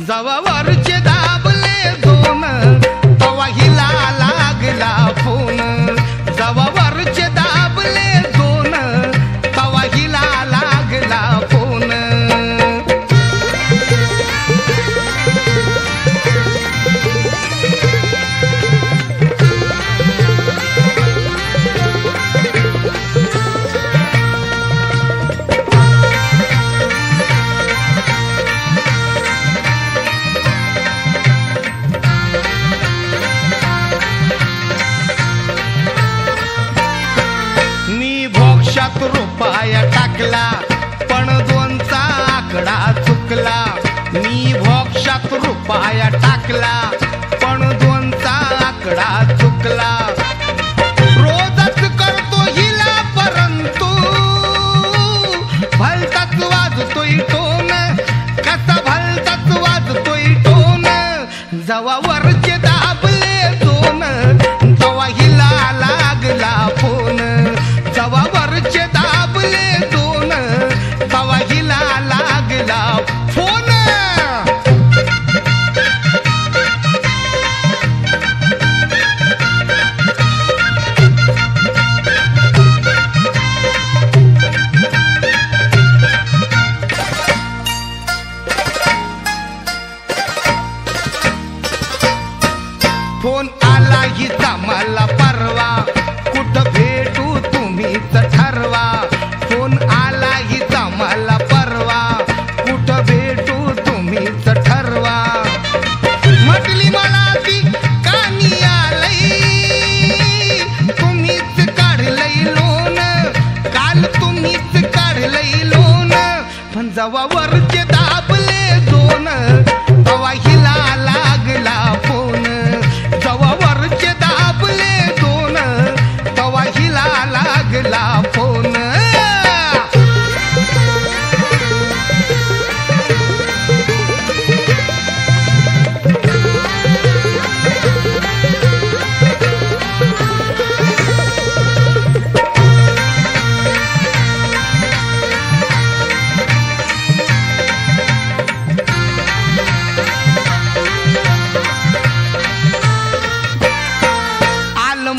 जवा वरचे दाबले दोन तवा हिला लागला फोन जवा वरचे दाबले दोन तवा हिला लागला फोन रुपया टाकला पण दोनचा आकडा चुकला मी भोक्षात रुपया टाकला पण दोनचा आकडा चुकला रोजच करतो हिला परंतु भलताच वाजतोय टोन कसा भलताच वाजतोय टोन जवा वरचे दाबले दोन तवा हिला लागला फोन जवा वरचे दाबले दोन तवा हिला लागला फोन फोन आला हिचा मला परवा कुठं भेटू तुम्हीच ठरवा फोन आला हिचा मला परवा कुठं भेटू तुम्हीच ठरवा म्हटली मला ती कानी आलई तुम्हीच काढलंय लोन काल तुम्हीच काढलंय लोन पण जवा वरचे दाबले दोन तवा हिला लागला फोन जवा वरचे दाबले दोन तवा हिला लागला फोन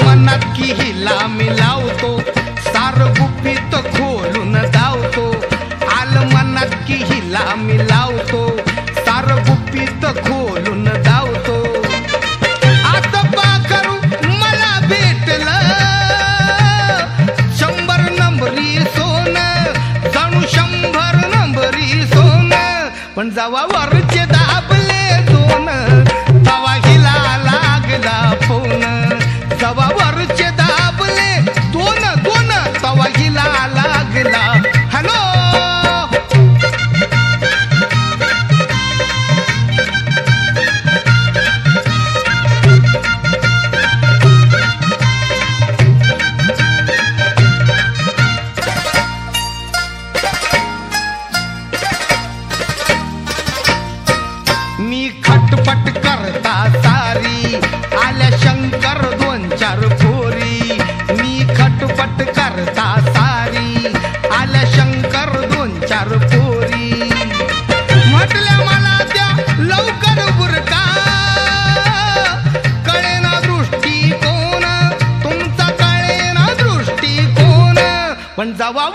मनात की हिला मिलावतो सार गुपित खोलून धावतो आल मनात की हिला मिलावतो सार गुपित खोलून धावतो आता पाखरू मला भेटलं 100 नंबरी सोन जणू 100 नंबरी सोन पण जवा वरचे दाबले दोन तवा हिला लागला फोन जवा वरचे दाबले दोन दोन तवा हिला लागला हॅलो मी खटपट करता सारी आल्या शंकर 2-4 पोरी मी खटपट करता सारी आल्या शंकर 2-4 पोरी म्हटल्या मला त्या लवकर बुरका कळेना दृष्टिकोन तुमचा कळेना दृष्टिकोन पण जवा